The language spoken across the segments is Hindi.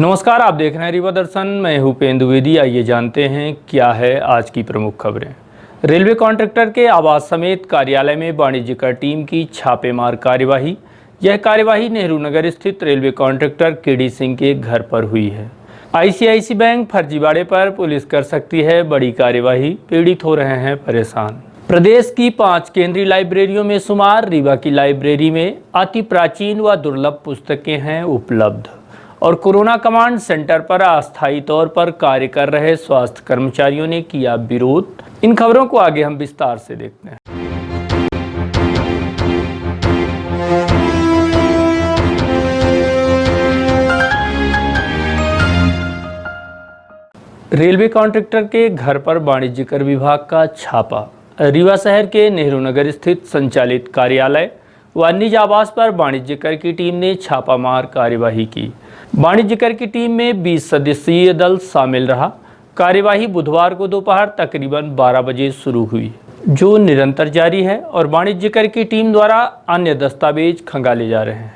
नमस्कार, आप देख रहे हैं रीवा दर्शन। मैं हूं उपेंद्र द्विवेदी। आइए जानते हैं क्या है आज की प्रमुख खबरें। रेलवे कॉन्ट्रैक्टर के आवास समेत कार्यालय में वाणिज्यकर टीम की छापेमार कार्यवाही। यह कार्यवाही नेहरू नगर स्थित रेलवे कॉन्ट्रैक्टर केडी सिंह के घर पर हुई है। आईसीआईसी बैंक फर्जीवाड़े पर पुलिस कर सकती है बड़ी कार्यवाही, पीड़ित हो रहे हैं परेशान। प्रदेश की 5 केंद्रीय लाइब्रेरियों में शुमार रीवा की लाइब्रेरी में अति प्राचीन व दुर्लभ पुस्तकें हैं उपलब्ध। और कोरोना कमांड सेंटर पर अस्थायी तौर पर कार्य कर रहे स्वास्थ्य कर्मचारियों ने किया विरोध। इन खबरों को आगे हम विस्तार से देखते हैं। रेलवे कॉन्ट्रैक्टर के घर पर वाणिज्यकर विभाग का छापा। रीवा शहर के नेहरू नगर स्थित संचालित कार्यालय व निज आवास पर वाणिज्यकर की टीम ने छापामार कार्यवाही की। वाणिज्यकर की टीम में 20 सदस्यीय दल शामिल रहा। कार्यवाही बुधवार को दोपहर तकरीबन 12 बजे शुरू हुई, जो निरंतर जारी है और वाणिज्यकर की टीम द्वारा अन्य दस्तावेज खंगाले जा रहे हैं।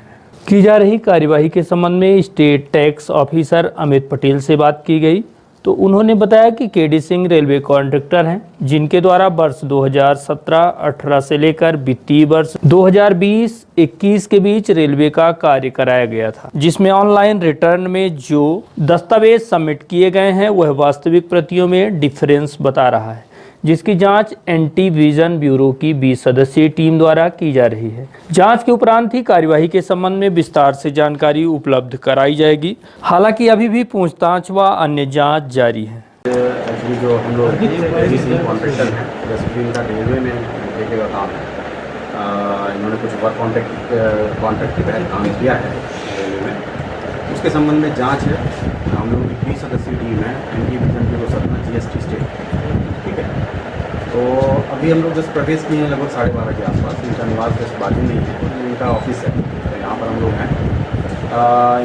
की जा रही कार्यवाही के संबंध में state tax officer Amit Patel से बात की गई तो उन्होंने बताया कि केडी सिंह रेलवे कॉन्ट्रैक्टर हैं, जिनके द्वारा वर्ष 2017-18 से लेकर वित्तीय वर्ष 2020-21 के बीच रेलवे का कार्य कराया गया था, जिसमें ऑनलाइन रिटर्न में जो दस्तावेज सबमिट किए गए हैं वह वास्तविक प्रतियों में डिफरेंस बता रहा है, जिसकी जांच एंटी विजन ब्यूरो की 20 सदस्यीय टीम द्वारा की जा रही है। जांच के उपरांत ही कार्यवाही के संबंध में विस्तार से जानकारी उपलब्ध कराई जाएगी। हालांकि अभी भी पूछताछ व अन्य जांच जारी है। एक्चुअली जो हम लोग कॉन्ट्रैक्टर हैं, जैसे इनका रेलवे में ठेके का काम है, इन्होंने कुछ वर्क कॉन्ट्रैक्ट के तहत काम किया है रेलवे में, उसके संबंध में जाँच है। हम लोगों की 20 सदस्यीय टीम है, anti vision bureau Satna GST state, ठीक है। तो अभी हम लोग जस्ट प्रवेश किए हैं लगभग 12:30 के आसपास। इनका निवास जस्ट बाजू नहीं है, इनका ऑफिस है, तो यहाँ पर हम लोग हैं।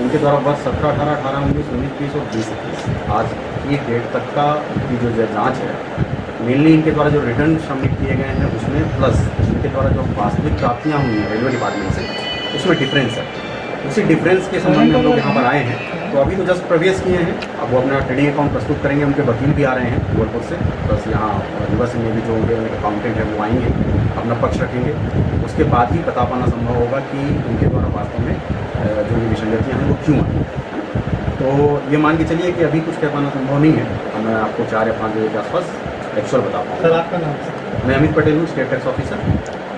इनके द्वारा वर्ष 17, 18, 18, 19, 19, 20 और 20-21 आज की डेट तक का की जो जाँच है, मेनली इनके द्वारा जो रिटर्न सबमिट किए गए हैं उसमें, प्लस इनके द्वारा जो वास्तविक प्राप्तियाँ हुई हैं रेलवे डिपार्टमेंट से, उसमें डिफरेंस है। उसी डिफरेंस के संबंध में हम लोग यहाँ पर आए हैं। तो अभी तो जस्ट प्रवेश किए हैं, अब वो अपना ट्रेडिंग अकाउंट प्रस्तुत करेंगे। उनके वकील भी आ रहे हैं गोरखपुर से, प्लस यहाँ रीवा से में भी जो उनके अकाउंटेंट हैं वो आएंगे, अपना पक्ष रखेंगे। उसके बाद ही बता पाना संभव होगा कि उनके द्वारा वास्तव में जो ये विसंगतियाँ हैं वो क्यों आई। तो ये मान के चलिए कि अभी कुछ कह पाना संभव नहीं है। मैं आपको 4 या 5 बजे के आसपास एक्चुअल बता पाऊँगा। सर, आपका नाम? मैं अमित पटेल हूँ, स्टेट टैक्स ऑफिसर।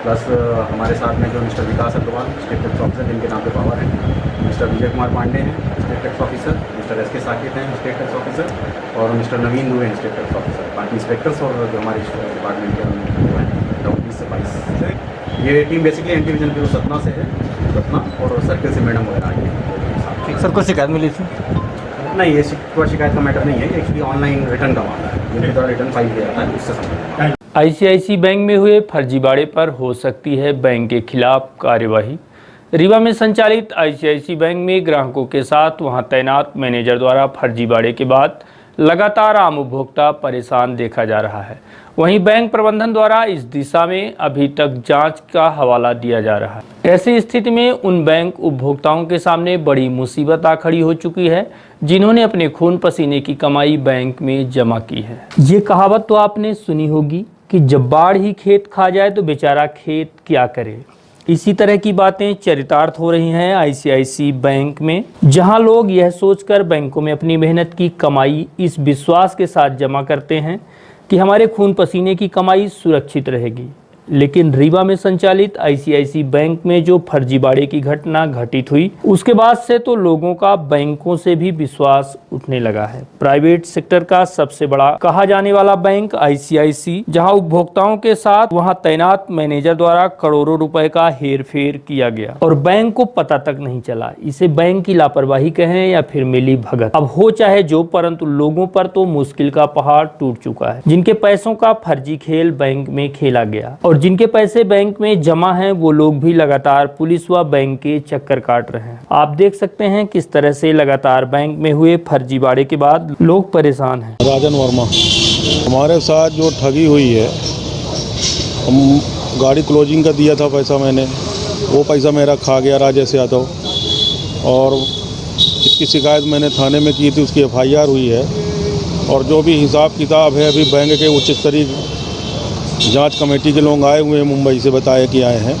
प्लस हमारे साथ में जो मिस्टर विकास अग्रवाल, स्टेट टैक्स ऑफिसर, जिनके नाम पे पावर है, मिस्टर विजय कुमार पांडे हैं, state tax officer, mister SK Saket हैं, स्टेट टैक्स ऑफिसर, और मिस्टर नवीन दुबे हैं, स्टेट टैक्स ऑफिसर। बाकी इंस्पेक्टर्स और जो हमारे डिपार्टमेंट के वो हैं 20 से 22। ये team basically anti vision bureau Satna से है, सतना, और सर्किल से मैडम वगैरह आई है। सर, कोई शिकायत मिली थी? नहीं, ये शिकायत का मैटर नहीं है, एक्चुअली ऑनलाइन रिटर्न का मामला है, जिनके द्वारा रिटर्न फाइल किया जाता है, उससे संबंधित है। आईसीआईसी बैंक में हुए फर्जीवाड़े पर हो सकती है बैंक के खिलाफ कार्यवाही। रीवा में संचालित आईसीआईसी बैंक में ग्राहकों के साथ वहां तैनात मैनेजर द्वारा फर्जीवाड़े के बाद लगातार आम उपभोक्ता परेशान देखा जा रहा है। वहीं बैंक प्रबंधन द्वारा इस दिशा में अभी तक जांच का हवाला दिया जा रहा है। ऐसी स्थिति में उन बैंक उपभोक्ताओं के सामने बड़ी मुसीबत आ खड़ी हो चुकी है, जिन्होंने अपने खून पसीने की कमाई बैंक में जमा की है। ये कहावत तो आपने सुनी होगी कि जब बाढ़ ही खेत खा जाए तो बेचारा खेत क्या करे। इसी तरह की बातें चरितार्थ हो रही हैं आईसीआईसी बैंक में, जहां लोग यह सोचकर बैंकों में अपनी मेहनत की कमाई इस विश्वास के साथ जमा करते हैं कि हमारे खून पसीने की कमाई सुरक्षित रहेगी। लेकिन रीवा में संचालित आईसीआईसी बैंक में जो फर्जीवाड़े की घटना घटित हुई, उसके बाद से तो लोगों का बैंकों से भी विश्वास उठने लगा है। प्राइवेट सेक्टर का सबसे बड़ा कहा जाने वाला बैंक आईसीआईसी, जहां उपभोक्ताओं के साथ वहां तैनात मैनेजर द्वारा करोड़ों रुपए का हेरफेर किया गया और बैंक को पता तक नहीं चला। इसे बैंक की लापरवाही कहें या फिर मिली भगत, अब हो चाहे जो, परंतु लोगों पर तो मुश्किल का पहाड़ टूट चुका है। जिनके पैसों का फर्जी खेल बैंक में खेला गया और जिनके पैसे बैंक में जमा हैं, वो लोग भी लगातार पुलिस व बैंक के चक्कर काट रहे हैं। आप देख सकते हैं किस तरह से लगातार बैंक में हुए फर्जीवाड़े के बाद लोग परेशान हैं। राजन वर्मा, हमारे साथ जो ठगी हुई है, हम गाड़ी क्लोजिंग का दिया था पैसा, मैंने वो पैसा मेरा खा गया राजेश यादव, और जिसकी शिकायत मैंने थाने में की थी उसकी FIR हुई है। और जो भी हिसाब किताब है, अभी बैंक के उच्च स्तरीय जांच कमेटी के लोग आए हुए हैं, मुंबई से बताए कि आए हैं,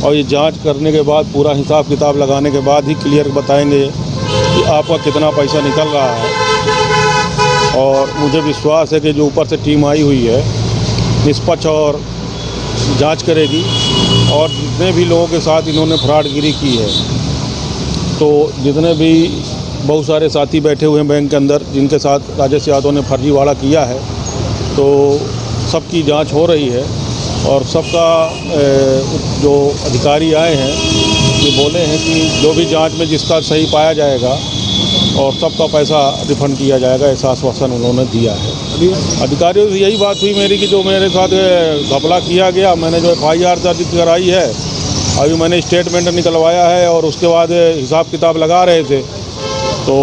और ये जांच करने के बाद पूरा हिसाब किताब लगाने के बाद ही क्लियर बताएंगे कि आपका कितना पैसा निकल रहा है। और मुझे विश्वास है कि जो ऊपर से टीम आई हुई है निष्पक्ष और जांच करेगी, और जितने भी लोगों के साथ इन्होंने फ्रॉडगिरी की है, तो जितने भी बहुत सारे साथी बैठे हुए हैं बैंक के अंदर जिनके साथ राजेश यादव ने फर्जीवाड़ा किया है, तो सबकी जांच हो रही है। और सबका जो अधिकारी आए हैं ये बोले हैं कि जो भी जांच में जिसका सही पाया जाएगा और सबका पैसा रिफंड किया जाएगा, ऐसा आश्वासन उन्होंने दिया है। अधिकारियों से यही बात हुई मेरी कि जो मेरे साथ घपला किया गया, मैंने जो FIR दर्ज कराई है, अभी मैंने स्टेटमेंट निकलवाया है और उसके बाद हिसाब किताब लगा रहे थे, तो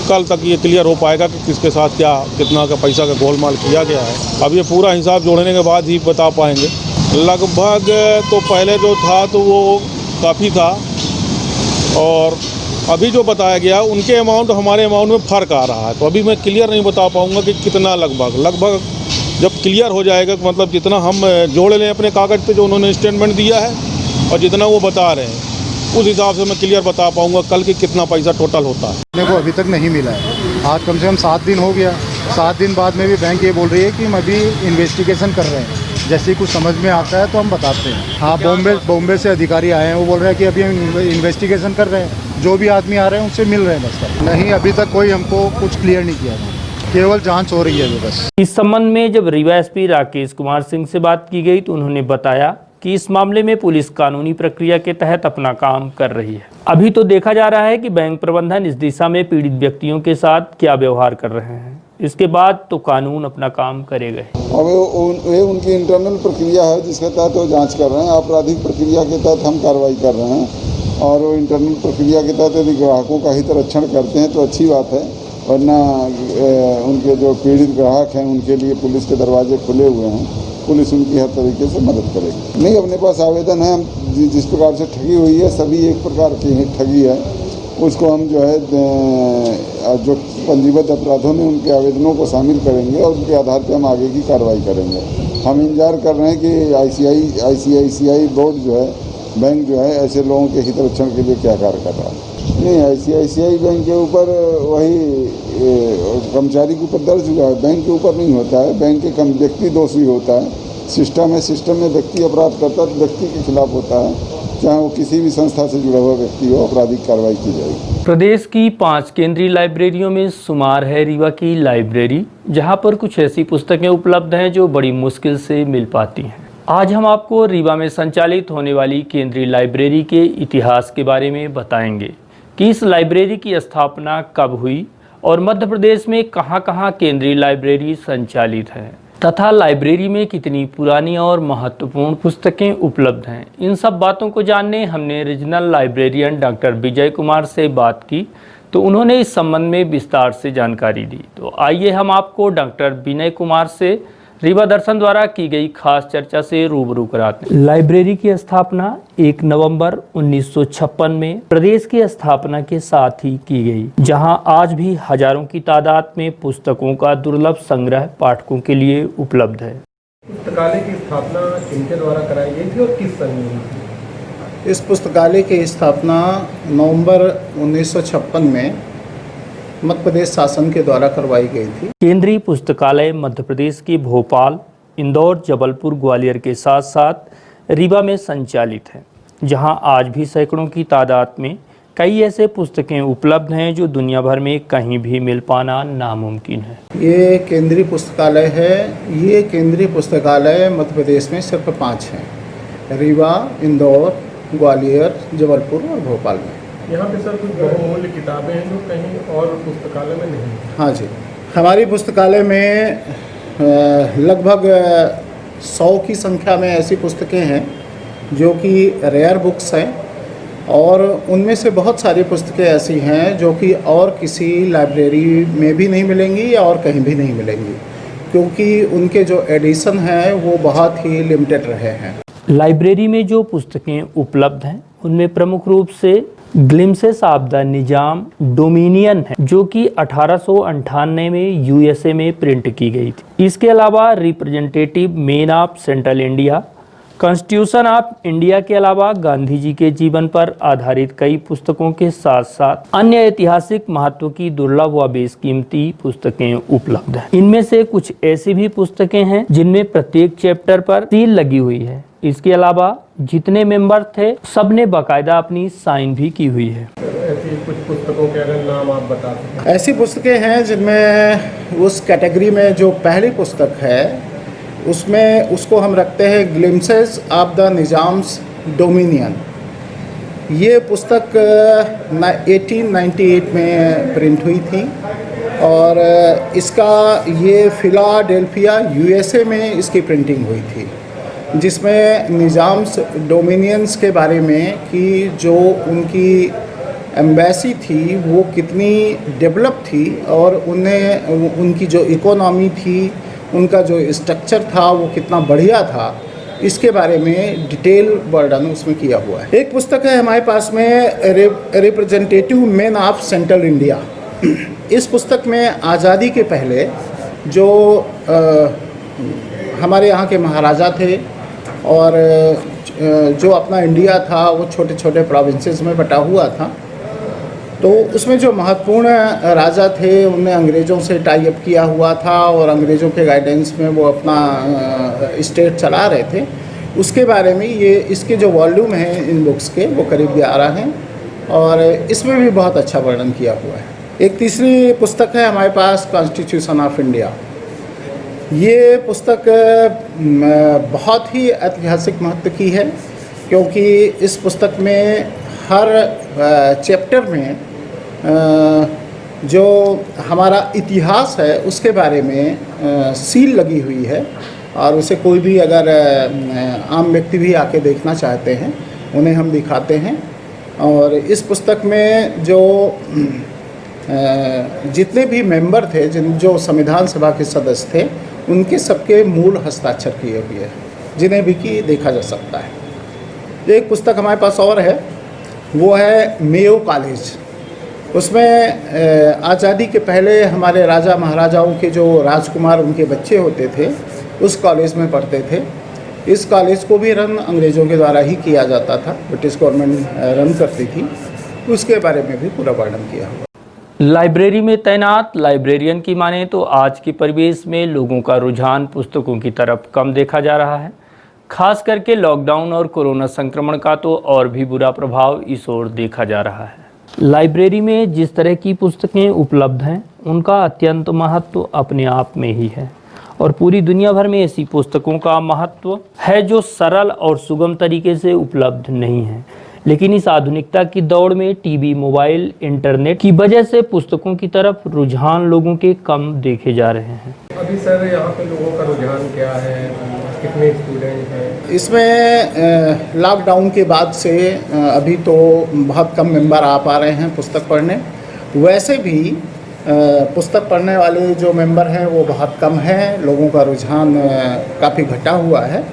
कल तक ये क्लियर हो पाएगा कि किसके साथ क्या कितना का पैसा का गोलमाल किया गया है। अब ये पूरा हिसाब जोड़ने के बाद ही बता पाएंगे। लगभग तो पहले जो था तो वो काफ़ी था, और अभी जो बताया गया उनके अमाउंट हमारे अमाउंट में फ़र्क आ रहा है, तो अभी मैं क्लियर नहीं बता पाऊँगा कि कितना। लगभग जब क्लियर हो जाएगा, मतलब जितना हम जोड़ लें अपने कागज़ पे जो उन्होंने स्टेटमेंट दिया है और जितना वो बता रहे हैं, उस हिसाब से मैं क्लियर बता पाऊंगा कल कि कितना पैसा टोटल होता है। मेरे को अभी तक नहीं मिला है। आज कम से कम 7 दिन हो गया। 7 दिन बाद में भी बैंक ये बोल रही है कि हम अभी इन्वेस्टिगेशन कर रहे हैं, जैसे ही कुछ समझ में आता है तो हम बताते हैं। हाँ, बॉम्बे से अधिकारी आए हैं, वो बोल रहे हैं कि अभी हम इन्वेस्टिगेशन कर रहे हैं, जो भी आदमी आ रहे हैं उनसे मिल रहे हैं बस। नहीं, अभी तक कोई हमको कुछ क्लियर नहीं किया, केवल जाँच हो रही है अभी बस। इस संबंध में जब रीवा SP राकेश कुमार सिंह से बात की गई तो उन्होंने बताया कि इस मामले में पुलिस कानूनी प्रक्रिया के तहत अपना काम कर रही है। अभी तो देखा जा रहा है कि बैंक प्रबंधन इस दिशा में पीड़ित व्यक्तियों के साथ क्या व्यवहार कर रहे हैं, इसके बाद तो कानून अपना काम करेगा। और ये उनकी इंटरनल प्रक्रिया है जिसके तहत वो जांच कर रहे हैं। आपराधिक प्रक्रिया के तहत हम कार्रवाई कर रहे हैं, और वो इंटरनल प्रक्रिया के तहत यदि ग्राहकों का हितरक्षण करते हैं तो अच्छी बात है, वरना उनके जो पीड़ित ग्राहक हैं उनके लिए पुलिस के दरवाजे खुले हुए हैं, पुलिस उनकी हर तरीके से मदद करेगी। नहीं, अपने पास आवेदन है, जिस प्रकार से ठगी हुई है सभी एक प्रकार की ठगी है, उसको हम जो है जो पंजीबद्ध अपराधों में उनके आवेदनों को शामिल करेंगे और उनके आधार पर हम आगे की कार्रवाई करेंगे। हम इंतजार कर रहे हैं कि ICICI बोर्ड जो है, बैंक जो है, ऐसे लोगों के हितरक्षण के लिए क्या कार्य कर रहा है। नहीं, ICICI बैंक के ऊपर वही कर्मचारी के ऊपर दर्ज हुआ है, बैंक के ऊपर नहीं होता है। बैंक के व्यक्ति दोषी होता है, सिस्टम है, सिस्टम में व्यक्ति अपराध करता है तो व्यक्ति के खिलाफ होता है, चाहे वो किसी भी संस्था से जुड़ा हुआ व्यक्ति हो, आपराधिक कार्रवाई की जाएगी। प्रदेश की 5 केंद्रीय लाइब्रेरियों में शुमार है रीवा की लाइब्रेरी, जहां पर कुछ ऐसी पुस्तकें उपलब्ध हैं जो बड़ी मुश्किल से मिल पाती हैं। आज हम आपको रीवा में संचालित होने वाली केंद्रीय लाइब्रेरी के इतिहास के बारे में बताएंगे कि इस लाइब्रेरी की स्थापना कब हुई और मध्य प्रदेश में कहां-कहां केंद्रीय लाइब्रेरी संचालित है, तथा लाइब्रेरी में कितनी पुरानी और महत्वपूर्ण पुस्तकें उपलब्ध हैं। इन सब बातों को जानने हमने regional librarian doctor Vijay Kumar से बात की, तो उन्होंने इस संबंध में विस्तार से जानकारी दी। तो आइए हम आपको डॉक्टर विनय कुमार से रीवा दर्शन द्वारा की गई खास चर्चा से रूबरू कराते हैं। लाइब्रेरी की स्थापना 1 नवंबर 1956 में प्रदेश की स्थापना के साथ ही की गई, जहां आज भी हजारों की तादाद में पुस्तकों का दुर्लभ संग्रह पाठकों के लिए उपलब्ध है। पुस्तकालय की स्थापना किनके द्वारा कराई गई थी और किस सन में हुई थी? इस पुस्तकालय की स्थापना नवंबर 1956 में मध्य प्रदेश शासन के द्वारा करवाई गई थी। केंद्रीय पुस्तकालय मध्य प्रदेश के भोपाल, इंदौर, जबलपुर, ग्वालियर के साथ साथ रीवा में संचालित है, जहां आज भी सैकड़ों की तादाद में कई ऐसे पुस्तकें उपलब्ध हैं जो दुनिया भर में कहीं भी मिल पाना नामुमकिन है। ये केंद्रीय पुस्तकालय है। ये केंद्रीय पुस्तकालय मध्य प्रदेश में सिर्फ 5 हैं, रीवा, इंदौर, ग्वालियर, जबलपुर और भोपाल में। यहाँ पे सर कुछ बहुमूल्य किताबें हैं जो कहीं और पुस्तकालय में नहीं हैं। हाँ जी, हमारी पुस्तकालय में लगभग 100 की संख्या में ऐसी पुस्तकें हैं जो कि रेयर बुक्स हैं, और उनमें से बहुत सारी पुस्तकें ऐसी हैं जो कि और किसी लाइब्रेरी में भी नहीं मिलेंगी या और कहीं भी नहीं मिलेंगी, क्योंकि उनके जो एडिशन हैं वो बहुत ही लिमिटेड रहे हैं। लाइब्रेरी में जो पुस्तकें उपलब्ध हैं उनमें प्रमुख रूप से glimpses of the Nizam dominion है, जो कि 1898 में यूएसए में प्रिंट की गई थी। इसके अलावा representative main of central India, constitution of India के अलावा गांधी जी के जीवन पर आधारित कई पुस्तकों के साथ साथ अन्य ऐतिहासिक महत्व की दुर्लभ व बेशकीमती पुस्तकें उपलब्ध हैं। इनमें से कुछ ऐसी भी पुस्तकें हैं जिनमें प्रत्येक चैप्टर पर सील लगी हुई है। इसके अलावा जितने मेंबर थे सबने बाकायदा अपनी साइन भी की हुई है। ऐसी कुछ पुस्तकों के अगर नाम आप बता सकें। ऐसी पुस्तकें हैं जिनमें उस कैटेगरी में जो पहली पुस्तक है उसमें उसको हम रखते हैं glimpses of the Nizams dominion. ये पुस्तक 1898 में प्रिंट हुई थी और इसका ये फिलाडेल्फिया यूएसए में इसकी प्रिंटिंग हुई थी, जिसमें निजाम्स डोमिनियंस के बारे में कि जो उनकी एम्बेसी थी वो कितनी डेवलप थी और उनकी जो इकोनॉमी थी, उनका जो स्ट्रक्चर था वो कितना बढ़िया था, इसके बारे में डिटेल वर्णन उसमें किया हुआ है। एक पुस्तक है हमारे पास में representative main of central India. इस पुस्तक में आज़ादी के पहले जो हमारे यहाँ के महाराजा थे और जो अपना इंडिया था वो छोटे छोटे प्रोविंसेस में बटा हुआ था, तो उसमें जो महत्वपूर्ण राजा थे उनने अंग्रेज़ों से टाई अप किया हुआ था और अंग्रेज़ों के गाइडेंस में वो अपना स्टेट चला रहे थे। उसके बारे में ये इसके जो वॉल्यूम हैं इन बुक्स के वो करीब 11 हैं और इसमें भी बहुत अच्छा वर्णन किया हुआ है। एक तीसरी पुस्तक है हमारे पास कॉन्स्टिट्यूशन ऑफ इंडिया। ये पुस्तक बहुत ही ऐतिहासिक महत्व की है, क्योंकि इस पुस्तक में हर चैप्टर में जो हमारा इतिहास है उसके बारे में सील लगी हुई है और उसे कोई भी अगर आम व्यक्ति भी आके देखना चाहते हैं उन्हें हम दिखाते हैं। और इस पुस्तक में जो जितने भी मेंबर थे, जो संविधान सभा के सदस्य थे, उनके सबके मूल हस्ताक्षर किए हुए हैं, जिन्हें भी कि देखा जा सकता है। एक पुस्तक हमारे पास और है, वो है मेयो कॉलेज। उसमें आज़ादी के पहले हमारे राजा महाराजाओं के जो राजकुमार उनके बच्चे होते थे उस कॉलेज में पढ़ते थे। इस कॉलेज को भी रन अंग्रेज़ों के द्वारा ही किया जाता था, ब्रिटिश गवर्नमेंट रन करती थी। उसके बारे में भी पूरा वर्णन किया हुआ। लाइब्रेरी में तैनात लाइब्रेरियन की माने तो आज के परिवेश में लोगों का रुझान पुस्तकों की तरफ कम देखा जा रहा है। खास करके लॉकडाउन और कोरोना संक्रमण का तो और भी बुरा प्रभाव इस ओर देखा जा रहा है। लाइब्रेरी में जिस तरह की पुस्तकें उपलब्ध हैं उनका अत्यंत महत्व अपने आप में ही है और पूरी दुनिया भर में ऐसी पुस्तकों का महत्व है जो सरल और सुगम तरीके से उपलब्ध नहीं है। लेकिन इस आधुनिकता की दौड़ में टीवी, मोबाइल, इंटरनेट की वजह से पुस्तकों की तरफ रुझान लोगों के कम देखे जा रहे हैं। अभी सर यहाँ पे लोगों का रुझान क्या है, कितने स्टूडेंट हैं? इसमें लॉकडाउन के बाद से अभी तो बहुत कम मेंबर आ पा रहे हैं पुस्तक पढ़ने। वैसे भी पुस्तक पढ़ने वाले जो मेंबर हैं वो बहुत कम हैं, लोगों का रुझान काफ़ी घटा हुआ है।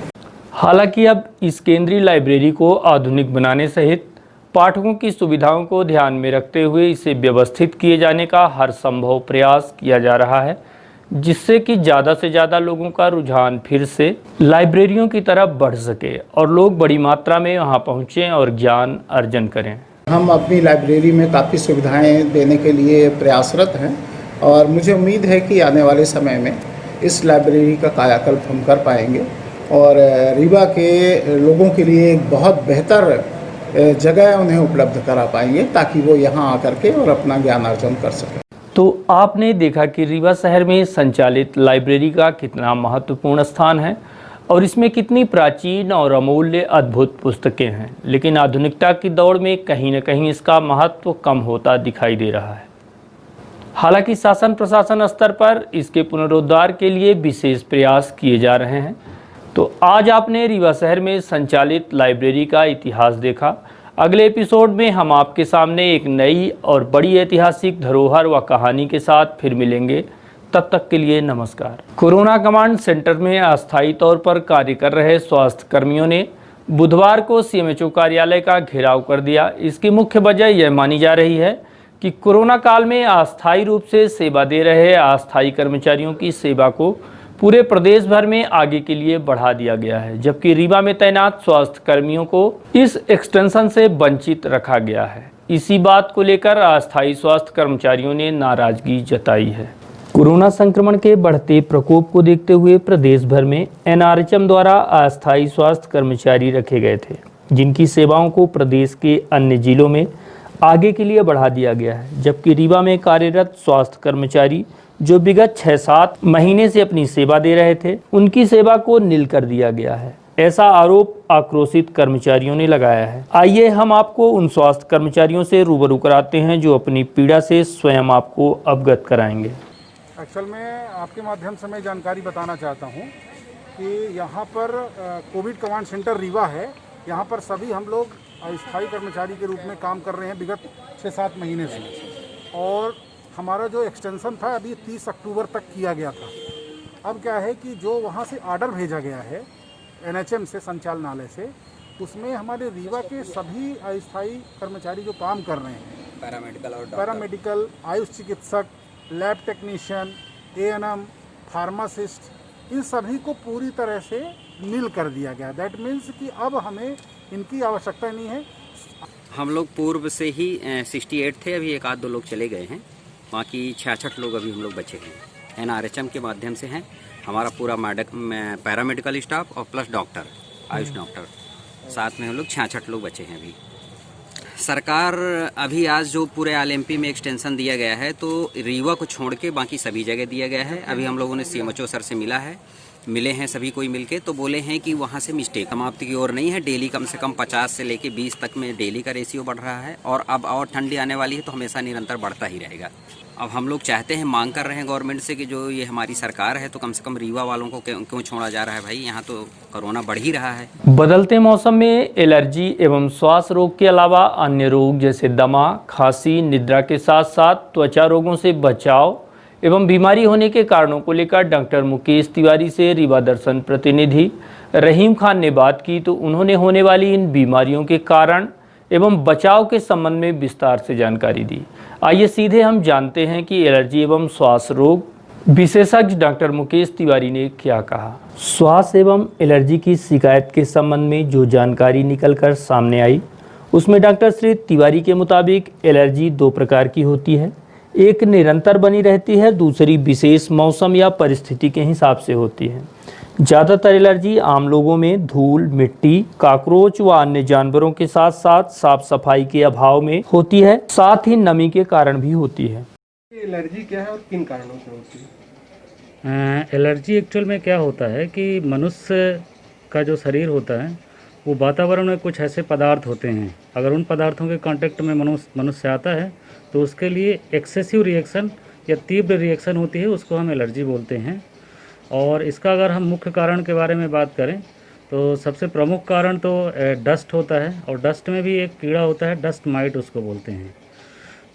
हालांकि अब इस केंद्रीय लाइब्रेरी को आधुनिक बनाने सहित पाठकों की सुविधाओं को ध्यान में रखते हुए इसे व्यवस्थित किए जाने का हर संभव प्रयास किया जा रहा है, जिससे कि ज़्यादा से ज़्यादा लोगों का रुझान फिर से लाइब्रेरियों की तरफ बढ़ सके और लोग बड़ी मात्रा में वहां पहुँचें और ज्ञान अर्जन करें। हम अपनी लाइब्रेरी में काफ़ी सुविधाएं देने के लिए प्रयासरत हैं और मुझे उम्मीद है कि आने वाले समय में इस लाइब्रेरी का कायाकल्प हम कर पाएंगे और रीवा के लोगों के लिए एक बहुत बेहतर जगह उन्हें उपलब्ध करा पाएंगे, ताकि वो यहाँ आकर के और अपना ज्ञान अर्जन कर सकें। तो आपने देखा कि रीवा शहर में संचालित लाइब्रेरी का कितना महत्वपूर्ण स्थान है और इसमें कितनी प्राचीन और अमूल्य अद्भुत पुस्तकें हैं। लेकिन आधुनिकता की दौड़ में कहीं न कहीं इसका महत्व कम होता दिखाई दे रहा है। हालांकि शासन प्रशासन स्तर पर इसके पुनरुद्धार के लिए विशेष प्रयास किए जा रहे हैं। तो आज आपने रीवा शहर में संचालित लाइब्रेरी का इतिहास देखा। अगले एपिसोड में हम आपके सामने एक नई और बड़ी ऐतिहासिक धरोहर व कहानी के साथ फिर मिलेंगे। तब तक के लिए नमस्कार। कोरोना कमांड सेंटर में अस्थायी तौर पर कार्य कर रहे स्वास्थ्य कर्मियों ने बुधवार को सीएमएचओ कार्यालय का घेराव कर दिया। इसकी मुख्य वजह यह मानी जा रही है कि कोरोना काल में अस्थायी रूप से सेवा दे रहे अस्थायी कर्मचारियों की सेवा को पूरे प्रदेश भर में आगे के लिए बढ़ा दिया गया है, जबकि रीवा में तैनात स्वास्थ्य कर्मियों को इस एक्सटेंशन से वंचित रखा गया है। इसी बात को लेकर अस्थायी स्वास्थ्य कर्मचारियों ने नाराजगी जताई है। कोरोना संक्रमण के बढ़ते प्रकोप को देखते हुए प्रदेश भर में एनआरएचएम द्वारा अस्थायी स्वास्थ्य कर्मचारी रखे गए थे, जिनकी सेवाओं को प्रदेश के अन्य जिलों में आगे के लिए बढ़ा दिया गया है, जबकि रीवा में कार्यरत स्वास्थ्य कर्मचारी जो विगत 6-7 महीने से अपनी सेवा दे रहे थे, उनकी सेवा को नील कर दिया गया है। ऐसा आरोप आक्रोशित कर्मचारियों ने लगाया है। आइए हम आपको उन स्वास्थ्य कर्मचारियों से रूबरू कराते हैं जो अपनी पीड़ा से स्वयं आपको अवगत कराएंगे। एक्चुअल में आपके माध्यम से मैं जानकारी बताना चाहता हूँ कि यहाँ पर कोविड कमांड सेंटर रीवा है। यहाँ पर सभी हम लोग अस्थायी कर्मचारी के रूप में काम कर रहे हैं विगत 6-7 महीने से, और हमारा जो एक्सटेंशन था अभी 30 अक्टूबर तक किया गया था। अब क्या है कि जो वहाँ से ऑर्डर भेजा गया है एनएचएम से, संचालनालय से, उसमें हमारे रीवा के सभी अस्थायी कर्मचारी जो काम कर रहे हैं, पैरामेडिकल, आयुष चिकित्सक, लैब टेक्नीशियन, एएनएम, फार्मासिस्ट, इन सभी को पूरी तरह से नील कर दिया गया। दैट मीन्स कि अब हमें इनकी आवश्यकता नहीं है। हम लोग पूर्व से ही 68 थे, अभी 1-2 लोग चले गए हैं, बाकी 66 लोग अभी हम लोग बचे हैं। एनआरएचएम के माध्यम से हैं। हमारा पूरा पैरामेडिकल स्टाफ और प्लस डॉक्टर, आयुष डॉक्टर, साथ में हम लोग 66 लोग बचे हैं अभी। सरकार अभी आज जो पूरे आलएमपी में एक्सटेंशन दिया गया है, तो रीवा को छोड़ के बाकी सभी जगह दिया गया है। अभी हम लोगों ने सीएमएचओ सर से मिले हैं सभी कोई मिलके, तो बोले हैं कि वहाँ से मिस्टेक समाप्ति की ओर नहीं है। डेली कम से कम 50 से लेके 20 तक में डेली का रेशियो बढ़ रहा है, और अब और ठंडी आने वाली है तो हमेशा निरंतर बढ़ता ही रहेगा। अब हम लोग चाहते हैं, मांग कर रहे हैं गवर्नमेंट से कि जो ये हमारी सरकार है तो कम से कम रीवा वालों को क्यों छोड़ा जा रहा है भाई, यहाँ तो कोरोना बढ़ ही रहा है। बदलते मौसम में एलर्जी एवं श्वास रोग के अलावा अन्य रोग जैसे दमा, खांसी, निद्रा के साथ साथ त्वचा रोगों से बचाव एवं बीमारी होने के कारणों को लेकर डॉक्टर मुकेश तिवारी से रीवा दर्शन प्रतिनिधि रहीम खान ने बात की, तो उन्होंने होने वाली इन बीमारियों के कारण एवं बचाव के संबंध में विस्तार से जानकारी दी। आइए सीधे हम जानते हैं कि एलर्जी एवं श्वास रोग विशेषज्ञ डॉक्टर मुकेश तिवारी ने क्या कहा। श्वास एवं एलर्जी की शिकायत के संबंध में जो जानकारी निकलकर सामने आई, उसमें डॉक्टर श्री तिवारी के मुताबिक एलर्जी 2 प्रकार की होती है। एक निरंतर बनी रहती है, दूसरी विशेष मौसम या परिस्थिति के हिसाब से होती है। ज़्यादातर एलर्जी आम लोगों में धूल, मिट्टी, कॉकरोच व अन्य जानवरों के साथ साथ साफ सफाई के अभाव में होती है, साथ ही नमी के कारण भी होती है। एलर्जी क्या है और किन कारणों से होती है? एलर्जी एक्चुअल में क्या होता है कि मनुष्य का जो शरीर होता है वो वातावरण में कुछ ऐसे पदार्थ होते हैं, अगर उन पदार्थों के कांटेक्ट में मनुष्य आता है तो उसके लिए एक्सेसिव रिएक्शन या तीव्र रिएक्शन होती है, उसको हम एलर्जी बोलते हैं। और इसका अगर हम मुख्य कारण के बारे में बात करें तो सबसे प्रमुख कारण तो डस्ट होता है, और डस्ट में भी एक कीड़ा होता है, डस्ट माइट उसको बोलते हैं।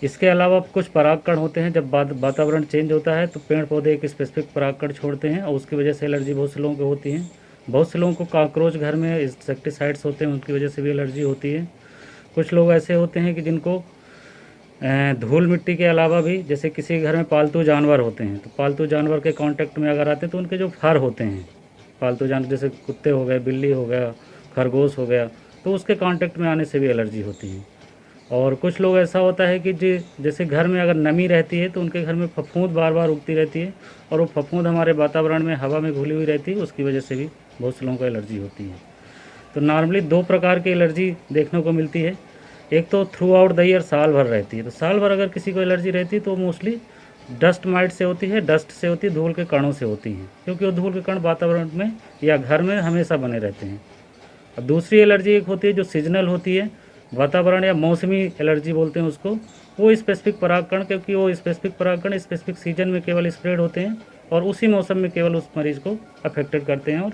इसके अलावा कुछ परागकण होते हैं, जब वातावरण चेंज होता है तो पेड़ पौधे एक स्पेसिफिक परागकण छोड़ते हैं और उसकी वजह से एलर्जी बहुत से लोगों को होती है। बहुत से लोगों को कॉकरोच घर में इंसेक्टिसाइड्स होते हैं, उनकी वजह से भी एलर्जी होती है। कुछ लोग ऐसे होते हैं कि जिनको धूल मिट्टी के अलावा भी, जैसे किसी घर में पालतू जानवर होते हैं तो पालतू जानवर के कांटेक्ट में अगर आते हैं तो उनके जो फर होते हैं, पालतू जानवर जैसे कुत्ते हो गए, बिल्ली हो गया, खरगोश हो गया, तो उसके कांटेक्ट में आने से भी एलर्जी होती है। और कुछ लोग ऐसा होता है कि जैसे घर में अगर नमी रहती है तो उनके घर में फफूंद बार बार उगती रहती है, और वो फफूंद हमारे वातावरण में हवा में घुली हुई रहती है, उसकी वजह से भी बहुत से लोगों को एलर्जी होती है। तो नॉर्मली 2 प्रकार की एलर्जी देखने को मिलती है। एक तो थ्रू आउट द ईयर साल भर रहती है, तो साल भर अगर किसी को एलर्जी रहती है तो मोस्टली डस्ट माइट से होती है, डस्ट से होती है, धूल के कणों से होती है, क्योंकि वो धूल के कण वातावरण में या घर में हमेशा बने रहते हैं। और दूसरी एलर्जी एक होती है जो सीजनल होती है, वातावरण या मौसमी एलर्जी बोलते हैं उसको। वो स्पेसिफिक परागकण, क्योंकि वो स्पेसिफिक परागकण स्पेसिफिक सीजन में केवल स्प्रेड होते हैं और उसी मौसम में केवल उस मरीज को अफेक्टेड करते हैं और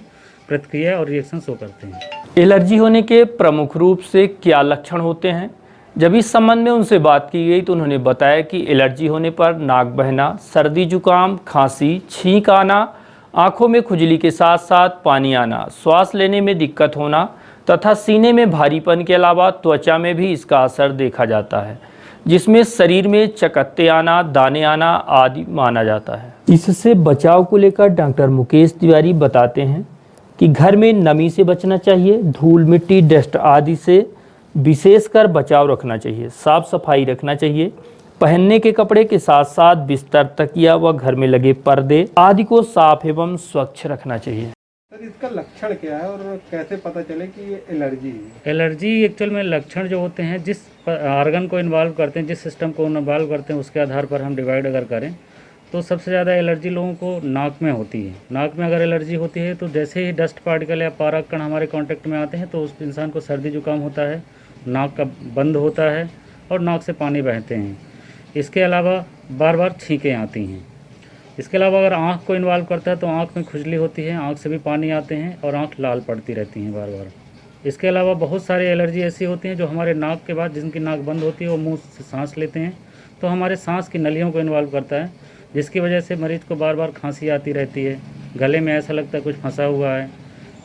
प्रतिक्रिया और रिएक्शन शो करते हैं। एलर्जी होने के प्रमुख रूप से क्या लक्षण होते हैं? जब इस संबंध में उनसे बात की गई तो उन्होंने बताया कि एलर्जी होने पर नाक बहना, सर्दी जुकाम, खांसी, छींक आना, आँखों में खुजली के साथ साथ पानी आना, श्वास लेने में दिक्कत होना, तथा सीने में भारीपन के अलावा त्वचा में भी इसका असर देखा जाता है, जिसमें शरीर में चकत्ते आना, दाने आना आदि माना जाता है। इससे बचाव को लेकर डॉक्टर मुकेश तिवारी बताते हैं कि घर में नमी से बचना चाहिए, धूल मिट्टी डस्ट आदि से विशेषकर बचाव रखना चाहिए, साफ सफाई रखना चाहिए, पहनने के कपड़े के साथ साथ बिस्तर, तकिया व घर में लगे पर्दे आदि को साफ एवं स्वच्छ रखना चाहिए। सर इसका लक्षण क्या है और कैसे पता चले कि ये एलर्जी है? एलर्जी एक्चुअल में लक्षण जो होते हैं, जिस आर्गन को इन्वॉल्व करते हैं, जिस सिस्टम को इन्वॉल्व करते हैं, उसके आधार पर हम डिवाइड अगर करें तो सबसे ज़्यादा एलर्जी लोगों को नाक में होती है। नाक में अगर एलर्जी होती है तो जैसे ही डस्ट पार्टिकल या पारा कण हमारे कांटेक्ट में आते हैं तो उस इंसान को सर्दी जुकाम होता है, नाक का बंद होता है और नाक से पानी बहते हैं। इसके अलावा बार बार छींकें आती हैं। इसके अलावा अगर आँख को इन्वॉल्व करता है तो आँख में खुजली होती है, आँख से भी पानी आते हैं और आँख लाल पड़ती रहती हैं बार बार। इसके अलावा बहुत सारी एलर्जी ऐसी होती हैं जो हमारे नाक के बाद, जिनकी नाक बंद होती है, वो मुंह से सांस लेते हैं तो हमारे सांस की नलियों को इन्वॉल्व करता है, जिसकी वजह से मरीज़ को बार बार खांसी आती रहती है, गले में ऐसा लगता है कुछ फंसा हुआ है,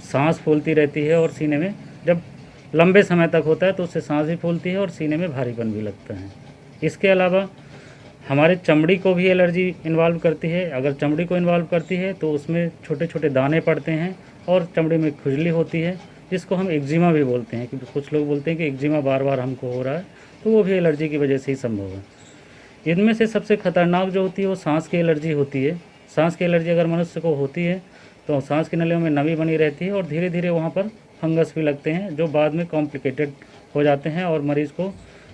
सांस फूलती रहती है और सीने में जब लंबे समय तक होता है तो उससे सांस भी फूलती है और सीने में भारीपन भी लगता है। इसके अलावा हमारे चमड़ी को भी एलर्जी इन्वॉल्व करती है। अगर चमड़ी को इन्वॉल्व करती है तो उसमें छोटे छोटे दाने पड़ते हैं और चमड़ी में खुजली होती है, जिसको हम एक्जिमा भी बोलते हैं, क्योंकि कुछ लोग बोलते हैं कि एक्जिमा बार बार हमको हो रहा है, तो वो भी एलर्जी की वजह से ही संभव है। इनमें से सबसे खतरनाक जो होती है वो सांस की एलर्जी होती है। सांस की एलर्जी अगर मनुष्य को होती है तो सांस की नलियों में नमी बनी रहती है और धीरे धीरे वहाँ पर फंगस भी लगते हैं, जो बाद में कॉम्प्लिकेटेड हो जाते हैं और मरीज़ को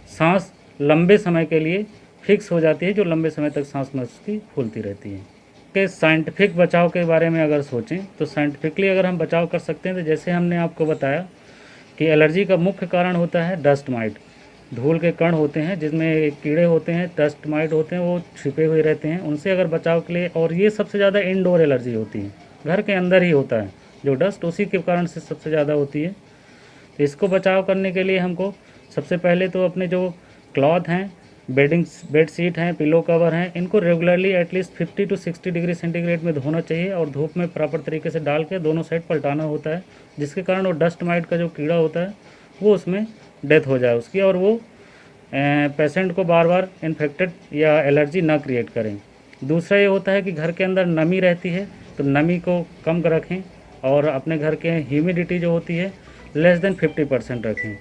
सांस लंबे समय के लिए फिक्स हो जाती है, जो लंबे समय तक सांस मनुष्य की फूलती रहती है। के साइंटिफिक बचाव के बारे में अगर सोचें तो साइंटिफिकली अगर हम बचाव कर सकते हैं तो जैसे हमने आपको बताया कि एलर्जी का मुख्य कारण होता है डस्ट माइट। धूल के कण होते हैं जिसमें कीड़े होते हैं, डस्ट माइट होते हैं, वो छिपे हुए रहते हैं। उनसे अगर बचाव के लिए, और ये सबसे ज़्यादा इंडोर एलर्जी होती है, घर के अंदर ही होता है जो डस्ट, उसी के कारण से सबसे ज़्यादा होती है। तो इसको बचाव करने के लिए हमको सबसे पहले तो अपने जो क्लॉथ हैं, बेड शीट हैं, पिलो कवर हैं, इनको regularly at least 50 to 60 degree centigrade में धोना चाहिए और धूप में प्रॉपर तरीके से डाल के दोनों साइड पलटाना होता है, जिसके कारण वो डस्ट माइट का जो कीड़ा होता है वो उसमें डेथ हो जाए उसकी, और वो पेशेंट को बार बार इन्फेक्टेड या एलर्जी ना क्रिएट करें। दूसरा ये होता है कि घर के अंदर नमी रहती है तो नमी को कम रखें और अपने घर के ह्यूमिडिटी जो होती है लेस देन 50% रखें,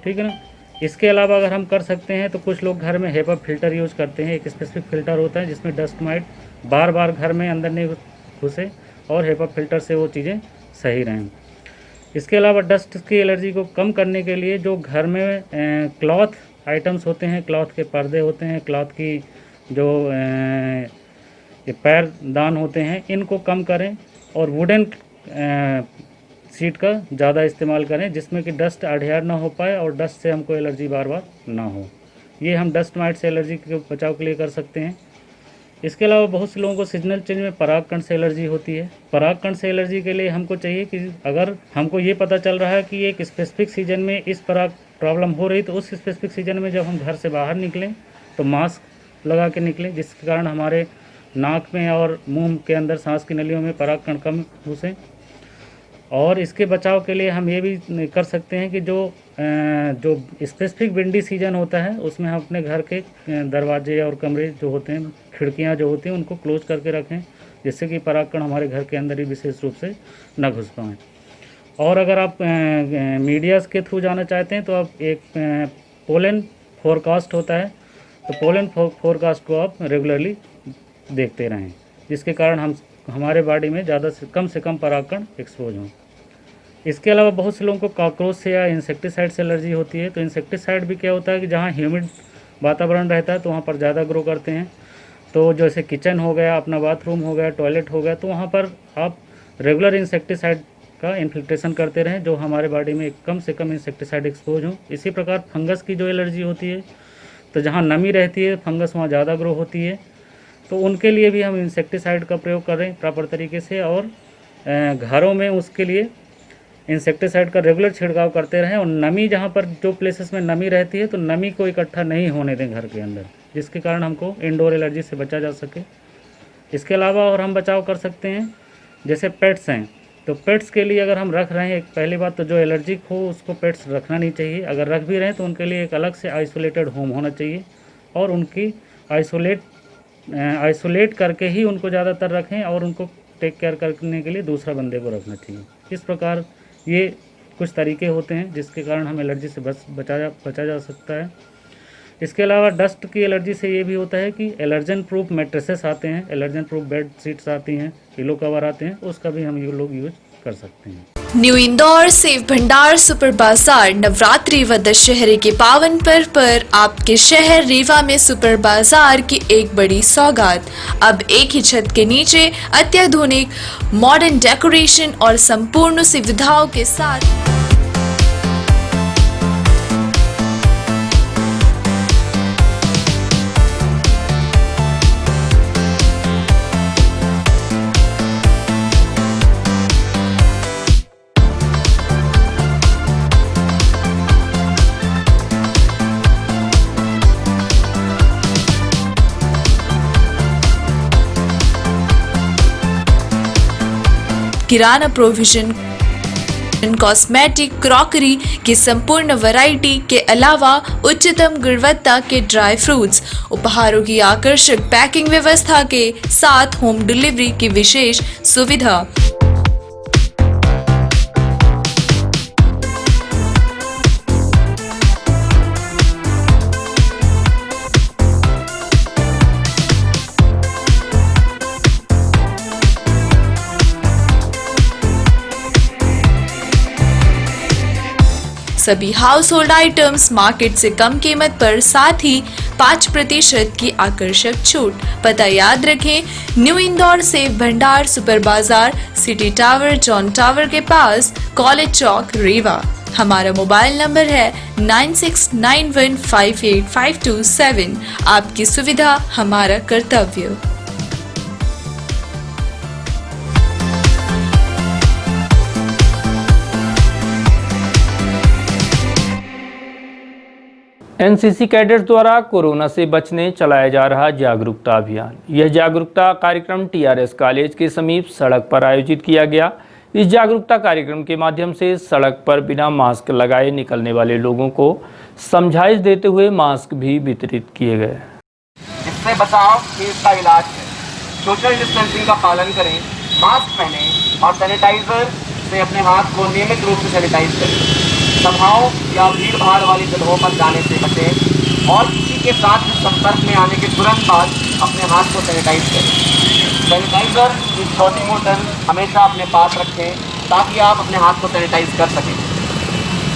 ठीक है ना। इसके अलावा अगर हम कर सकते हैं तो कुछ लोग घर में हेपा फिल्टर यूज़ करते हैं। एक स्पेसिफिक फ़िल्टर होता है जिसमें डस्ट माइट बार बार घर में अंदर नहीं घुसे और हेपा फिल्टर से वो चीज़ें सही रहें। इसके अलावा डस्ट की एलर्जी को कम करने के लिए जो घर में क्लॉथ आइटम्स होते हैं, क्लॉथ के पर्दे होते हैं, क्लॉथ की जो पैरदान होते हैं, इनको कम करें और वुडन सीट का ज़्यादा इस्तेमाल करें, जिसमें कि डस्ट अडहेयर ना हो पाए और डस्ट से हमको एलर्जी बार बार ना हो। ये हम डस्ट माइट से एलर्जी के बचाव के लिए कर सकते हैं। इसके अलावा बहुत से लोगों को सीजनल चेंज में परागकण से एलर्जी होती है। परागकण से एलर्जी के लिए हमको चाहिए कि अगर हमको ये पता चल रहा है कि एक स्पेसिफिक सीजन में इस पराग प्रॉब्लम हो रही, तो उस स्पेसिफिक सीजन में जब हम घर से बाहर निकलें तो मास्क लगा के निकलें, जिसके कारण हमारे नाक में और मुंह के अंदर सांस की नलियों में परागकण कम घुसें। और इसके बचाव के लिए हम ये भी कर सकते हैं कि जो स्पेसिफिक विंडी सीजन होता है उसमें हम अपने घर के दरवाजे और कमरे जो होते हैं, खिड़कियां जो होती हैं, उनको क्लोज करके रखें, जिससे कि परागकण हमारे घर के अंदर ही विशेष रूप से न घुस पाएँ। और अगर आप मीडियाज़ के थ्रू जाना चाहते हैं तो आप एक पोलन फोरकास्ट होता है, तो पोलन फोरकास्ट को आप रेगुलरली देखते रहें, जिसके कारण हमारे बॉडी में ज़्यादा से कम परागकण एक्सपोज हों। इसके अलावा बहुत से लोगों को कॉकरोच से या इंसेक्टिसाइड से एलर्जी होती है। तो इंसेक्टिसाइड भी क्या होता है कि जहाँ ह्यूमिड वातावरण रहता है तो वहाँ पर ज़्यादा ग्रो करते हैं। तो जैसे किचन हो गया, अपना बाथरूम हो गया, टॉयलेट हो गया, तो वहाँ पर आप रेगुलर इंसेक्टिसाइड का इन्फिल्ट्रेशन करते रहें, जो हमारे बॉडी में कम से कम इंसेक्टिसाइड एक्सपोज हों। इसी प्रकार फंगस की जो एलर्जी होती है, तो जहाँ नमी रहती है फंगस वहाँ ज़्यादा ग्रो होती है, तो उनके लिए भी हम इंसेक्टिसाइड का प्रयोग करें प्रॉपर तरीके से, और घरों में उसके लिए इंसेक्टिसाइड का रेगुलर छिड़काव करते रहें। और नमी, जहाँ पर जो प्लेसेस में नमी रहती है तो नमी को इकट्ठा नहीं होने दें घर के अंदर, जिसके कारण हमको इंडोर एलर्जी से बचा जा सके। इसके अलावा और हम बचाव कर सकते हैं, जैसे पेट्स हैं, तो पेट्स के लिए अगर हम रख रहे हैं, पहली बात तो जो एलर्जिक हो उसको पेट्स रखना नहीं चाहिए। अगर रख भी रहे हैं तो उनके लिए एक अलग से आइसोलेटेड होम होना चाहिए और उनकी आइसोलेट करके ही उनको ज़्यादातर रखें और उनको टेक केयर करने के लिए दूसरा बंदे को रखना चाहिए। इस प्रकार ये कुछ तरीके होते हैं जिसके कारण हम एलर्जी से बचा जा सकता है। इसके अलावा डस्ट की एलर्जी से ये भी होता है कि एलर्जन प्रूफ मैट्रेसेस आते हैं, एलर्जन प्रूफ बेड शीट्स आती हैं, पिलो कवर आते हैं, उसका भी हम लोग यूज कर सकते हैं। न्यू इंदौर सेव भंडार सुपर बाजार नवरात्रि व दशहरे के पावन पर्व पर आपके शहर रीवा में सुपर बाजार की एक बड़ी सौगात। अब एक ही छत के नीचे अत्याधुनिक मॉडर्न डेकोरेशन और संपूर्ण सुविधाओं के साथ किराना प्रोविजन, कॉस्मेटिक, क्रॉकरी की संपूर्ण वैरायटी के अलावा उच्चतम गुणवत्ता के ड्राई फ्रूट्स, उपहारों की आकर्षक पैकिंग व्यवस्था के साथ होम डिलीवरी की विशेष सुविधा। सभी हाउस होल्ड आइटम्स मार्केट से कम कीमत पर, साथ ही 5% की आकर्षक छूट। पता याद रखें, न्यू इंदौर सेव भंडार सुपर बाजार, सिटी टावर, जॉन टावर के पास, कॉलेज चौक, रीवा। हमारा मोबाइल नंबर है 9691585227। आपकी सुविधा हमारा कर्तव्य। एनसीसी कैडेट्स द्वारा कोरोना से बचने चलाया जा रहा जागरूकता अभियान। यह जागरूकता कार्यक्रम टीआरएस कॉलेज के समीप सड़क पर आयोजित किया गया। इस जागरूकता कार्यक्रम के माध्यम से सड़क पर बिना मास्क लगाए निकलने वाले लोगों को समझाइश देते हुए मास्क भी वितरित किए गए। इससे बचाव ही इसका इलाज है। सोशल डिस्टेंसिंग का पालन करें, मास्क पहनें और सैनिटाइजर से अपने हाथ को नियमित रूप से सैनिटाइज करें। सभाओं या भीड़ भाड़ वाली जगहों पर जाने से बचें और किसी के साथ संपर्क में आने के तुरंत बाद अपने हाथ को सैनिटाइज करें। सैनिटाइजर की छोटी बोतल हमेशा अपने पास रखें ताकि आप अपने हाथ को सैनिटाइज कर सकें।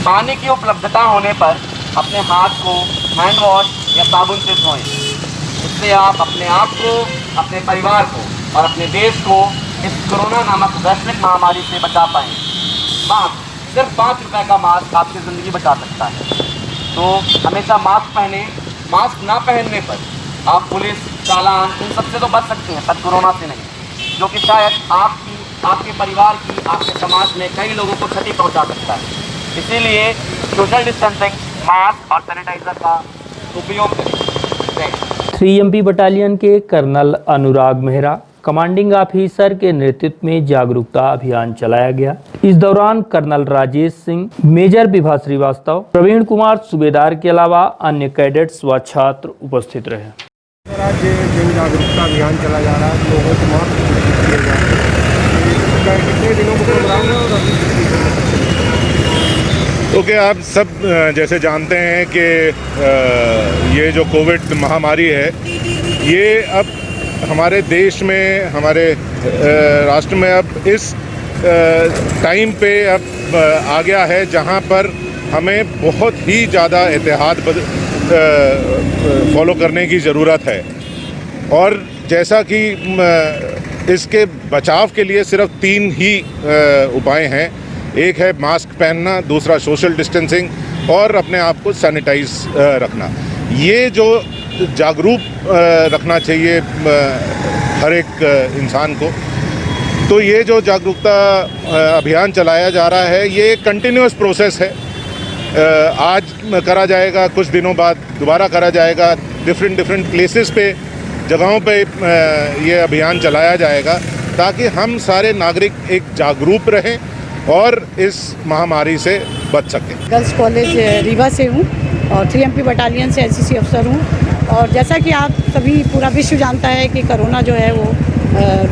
पानी की उपलब्धता होने पर अपने हाथ को हैंड वॉश या साबुन से धोएं। इससे आप अपने आप को, अपने परिवार को और अपने देश को इस कोरोना नामक वैश्विक महामारी से बचा पाएँ। मास्क, सिर्फ 5 रुपये का मास्क आपकी ज़िंदगी बचा सकता है। तो हमेशा मास्क पहने। मास्क ना पहनने पर आप पुलिस, चालान, इन सबसे तो बच सकते हैं, पर कोरोना से नहीं, जो कि शायद आपकी, आपके परिवार की, आपके समाज में कई लोगों को क्षति पहुंचा सकता है। इसीलिए सोशल डिस्टेंसिंग, मास्क और सैनिटाइजर का उपयोग करें। 3MP बटालियन के कर्नल अनुराग मेहरा कमांडिंग ऑफिसर के नेतृत्व में जागरूकता अभियान चलाया गया। इस दौरान कर्नल राजेश सिंह, मेजर विभा श्रीवास्तव, प्रवीण कुमार सूबेदार के अलावा अन्य कैडेट्स व छात्र उपस्थित रहे। आज जन जागरूकता अभियान चला जा रहा है, लोगों को मास्क किए जा रहे हैं। कितने दिनों को प्रोग्राम है और ओके, आप सब जैसे जानते हैं कि ये जो कोविड महामारी है, ये अब हमारे देश में, हमारे राष्ट्र में अब इस टाइम पे अब आ गया है जहाँ पर हमें बहुत ही ज़्यादा एहतियात फॉलो करने की ज़रूरत है। और जैसा कि इसके बचाव के लिए सिर्फ 3 ही उपाय हैं। एक है मास्क पहनना, दूसरा सोशल डिस्टेंसिंग और अपने आप को सैनिटाइज रखना। ये जो जागरूक रखना चाहिए हर एक इंसान को। तो ये जो जागरूकता अभियान चलाया जा रहा है, ये एक कंटिन्यूअस प्रोसेस है। आज करा जाएगा, कुछ दिनों बाद दोबारा करा जाएगा। डिफरेंट प्लेसेस पे, जगहों पे ये अभियान चलाया जाएगा ताकि हम सारे नागरिक एक जागरूक रहें और इस महामारी से बच सकें। गर्ल्स कॉलेज रीवा से हूँ और 3MP बटालियन से एनसीसी अफसर हूँ। और जैसा कि आप सभी पूरा विश्व जानता है कि कोरोना जो है वो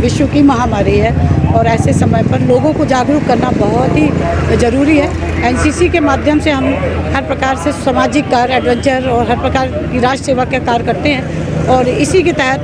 विश्व की महामारी है और ऐसे समय पर लोगों को जागरूक करना बहुत ही ज़रूरी है। एनसीसी के माध्यम से हम हर प्रकार से सामाजिक कार्य, एडवेंचर और हर प्रकार की राष्ट्र सेवा के कार्य करते हैं और इसी के तहत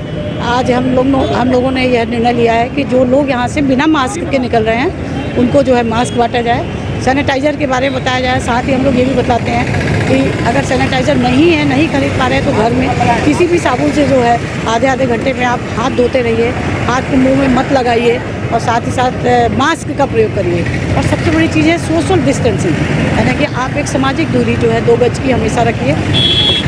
आज हम लोगों ने यह निर्णय लिया है कि जो लोग यहाँ से बिना मास्क के निकल रहे हैं उनको जो है मास्क बांटा जाए, सैनिटाइज़र के बारे में बताया जाए। साथ ही हम लोग ये भी बताते हैं कि अगर सैनिटाइज़र नहीं खरीद पा रहे हैं तो घर में किसी भी साबुन से जो है आधे घंटे में आप हाथ धोते रहिए, हाथ को मुंह में मत लगाइए और साथ ही साथ मास्क का प्रयोग करिए। और सबसे बड़ी चीज़ है सोशल डिस्टेंसिंग, यानी कि आप एक सामाजिक दूरी जो है 2 गज की हमेशा रखिए।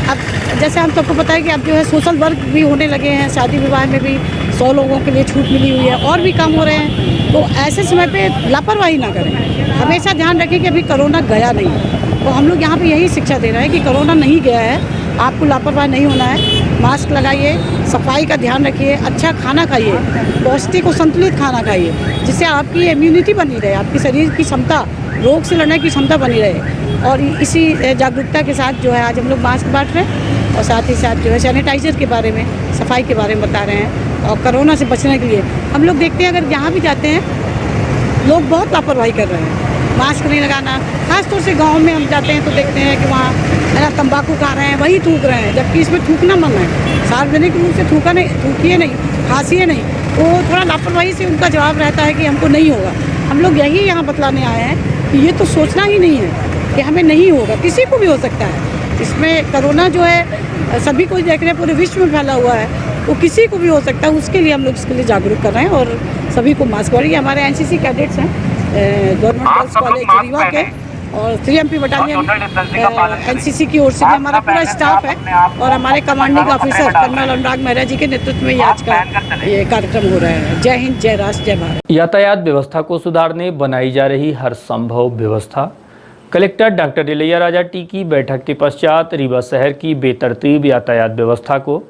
अब जैसे हम सबको पता है कि अब जो है सोशल वर्क भी होने लगे हैं, शादी विवाह में भी 100 लोगों के लिए छूट मिली हुई है और भी काम हो रहे हैं, तो ऐसे समय पे लापरवाही ना करें। हमेशा ध्यान रखें कि अभी कोरोना गया नहीं है। तो हम लोग यहाँ पे यही शिक्षा दे रहे हैं कि कोरोना नहीं गया है, आपको लापरवाह नहीं होना है। मास्क लगाइए, सफाई का ध्यान रखिए, अच्छा खाना खाइए, पौष्टिक और संतुलित खाना खाइए जिससे आपकी इम्यूनिटी बनी रहे, आपकी शरीर की क्षमता, रोग से लड़ने की क्षमता बनी रहे। और इसी जागरूकता के साथ जो है आज हम लोग मास्क बांट रहे हैं और साथ ही साथ जो है सैनिटाइज़र के बारे में, सफाई के बारे में बता रहे हैं। और कोरोना से बचने के लिए हम लोग देखते हैं अगर जहाँ भी जाते हैं लोग बहुत लापरवाही कर रहे हैं, मास्क नहीं लगाना। खासतौर से गांव में हम जाते हैं तो देखते हैं कि वहाँ है ना तंबाकू खा रहे हैं, वही थूक रहे हैं, जबकि इसमें थूकना मना है। सार्वजनिक रूप से थूकिए नहीं, खांसिए नहीं। तो थोड़ा लापरवाही से उनका जवाब रहता है कि हमको नहीं होगा। हम लोग यही यहाँ बतलाने आए हैं कि ये तो सोचना ही नहीं है कि हमें नहीं होगा, किसी को भी हो सकता है। इसमें कोरोना जो है सभी को देख रहे हैं, पूरे विश्व में फैला हुआ है, वो किसी को भी हो सकता है। उसके लिए हम लोग इसके लिए जागरूक कर रहे हैं और सभी को मास्क और ये हमारे एनसीसी कैडेट्स हैं गवर्नमेंट गर्ल्स कॉलेज रीवा के और 3MP बटालियन एनसीसी की ओर से भी हमारा पूरा स्टाफ है और हमारे कमांडिंग ऑफिसर कर्नल अनुराग मेहरा जी के नेतृत्व में आज का ये कार्यक्रम हो रहा है। जय हिंद, जय राष्ट्र, जय भारत। यातायात व्यवस्था को सुधारने बनाई जा रही हर संभव व्यवस्था। Collector doctor Ilaiya Raja T की बैठक के पश्चात रीवा शहर की बेतरतीब यातायात व्यवस्था को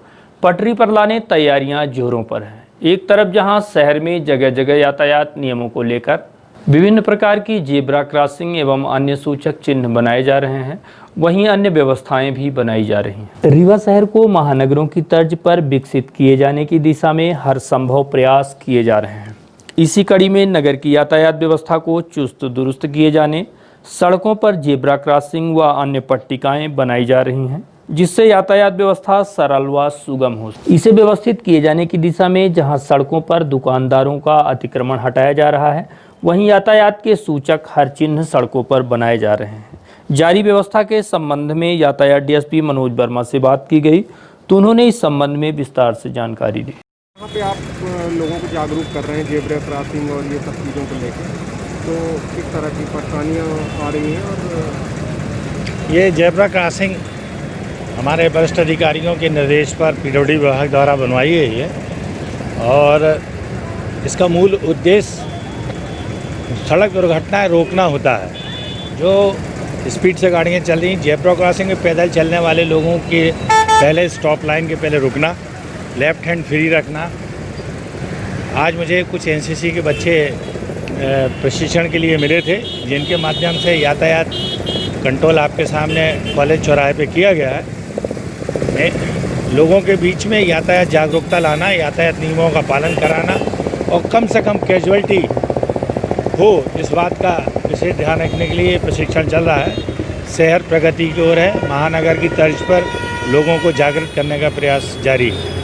पटरी पर लाने तैयारियां जोरों पर हैं। एक तरफ जहां शहर में जगह जगह यातायात नियमों को लेकर विभिन्न प्रकार की जेब्रा क्रॉसिंग एवं अन्य सूचक चिन्ह बनाए जा रहे हैं, वहीं अन्य व्यवस्थाएं भी बनाई जा रही हैं। रीवा शहर को महानगरों की तर्ज पर विकसित किए जाने की दिशा में हर संभव प्रयास किए जा रहे हैं। इसी कड़ी में नगर की यातायात व्यवस्था को चुस्त दुरुस्त किए जाने, सड़कों पर जेब्रा क्रॉसिंग व अन्य पट्टिकाएं बनाई जा रही हैं, जिससे यातायात व्यवस्था सरल व सुगम हो। इसे व्यवस्थित किए जाने की दिशा में जहां सड़कों पर दुकानदारों का अतिक्रमण हटाया जा रहा है, वहीं यातायात के सूचक हर चिन्ह सड़कों पर बनाए जा रहे हैं। जारी व्यवस्था के संबंध में यातायात डीएसपी मनोज वर्मा से बात की गई तो उन्होंने इस संबंध में विस्तार से जानकारी दी। यहाँ पे आप लोगों को जागरूक कर रहे हैं जेब्रा क्रॉसिंग और ये सब चीज़ों को लेकर, तो किस तरह की परेशानियाँ आ रही हैं? और ये जेब्रा क्रॉसिंग हमारे वरिष्ठ अधिकारियों के निर्देश पर पीडब्ल्यूडी विभाग द्वारा बनवाई गई है और इसका मूल उद्देश्य सड़क दुर्घटनाएं रोकना होता है। जो स्पीड से गाड़ियाँ चल रही, जेब्रा क्रॉसिंग में पैदल चलने वाले लोगों के पहले स्टॉप लाइन के पहले रुकना, लेफ़्ट हैंड फ्री रखना। आज मुझे कुछ एनसीसी के बच्चे प्रशिक्षण के लिए मिले थे, जिनके माध्यम से यातायात कंट्रोल आपके सामने कॉलेज चौराहे पे किया गया है। लोगों के बीच में यातायात जागरूकता लाना, यातायात नियमों का पालन कराना और कम से कम कैजुअल्टी हो, इस बात का विशेष ध्यान रखने के लिए प्रशिक्षण चल रहा है। शहर प्रगति की ओर है, महानगर की तर्ज पर लोगों को जागृत करने का प्रयास जारी है।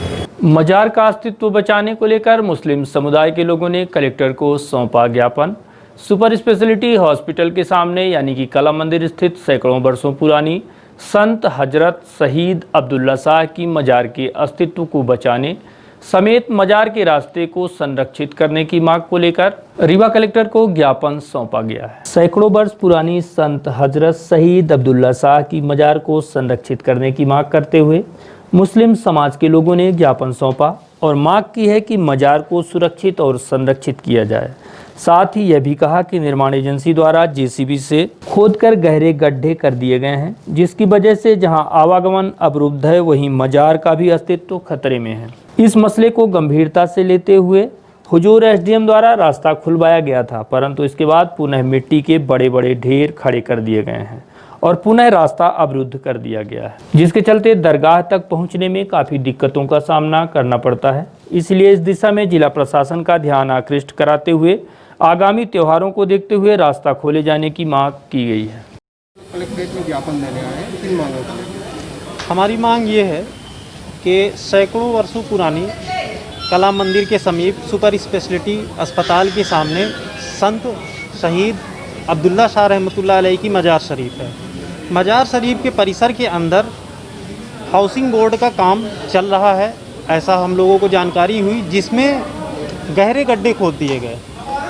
मजार का अस्तित्व बचाने को लेकर मुस्लिम समुदाय के लोगों ने कलेक्टर को सौंपा ज्ञापन। सुपर स्पेशलिटी हॉस्पिटल के सामने यानी कि कला मंदिर स्थित सैकड़ों वर्षों पुरानी संत हजरत शहीद अब्दुल्ला शाह की मजार के अस्तित्व को बचाने समेत मजार के रास्ते को संरक्षित करने की मांग को लेकर रीवा कलेक्टर को ज्ञापन सौंपा गया है। सैकड़ों वर्ष पुरानी संत हजरत शहीद अब्दुल्ला शाह की मजार को संरक्षित करने की मांग करते हुए मुस्लिम समाज के लोगों ने ज्ञापन सौंपा और मांग की है कि मजार को सुरक्षित और संरक्षित किया जाए। साथ ही यह भी कहा कि निर्माण एजेंसी द्वारा जेसीबी से खोदकर गहरे गड्ढे कर दिए गए हैं, जिसकी वजह से जहां आवागमन अवरुद्ध है, वहीं मजार का भी अस्तित्व खतरे में है। इस मसले को गंभीरता से लेते हुए हुजूर एसडीएम द्वारा रास्ता खुलवाया गया था, परंतु इसके बाद पुनः मिट्टी के बड़े बड़े ढेर खड़े कर दिए गए हैं और पुनः रास्ता अवरुद्ध कर दिया गया है, जिसके चलते दरगाह तक पहुंचने में काफ़ी दिक्कतों का सामना करना पड़ता है। इसलिए इस दिशा में जिला प्रशासन का ध्यान आकृष्ट कराते हुए आगामी त्योहारों को देखते हुए रास्ता खोले जाने की मांग की गई है। कलेक्ट्रेट में ज्ञापन देने आए हैं, किन मांगों को लेकर? हमारी मांग ये है कि सैकड़ों वर्षों पुरानी कला मंदिर के समीप सुपर स्पेशलिटी अस्पताल के सामने संत शहीद अब्दुल्ला शाह रहमतुल्लाह अलैह की मज़ार शरीफ है। मज़ार शरीफ के परिसर के अंदर हाउसिंग बोर्ड का काम चल रहा है, ऐसा हम लोगों को जानकारी हुई, जिसमें गहरे गड्ढे खोद दिए गए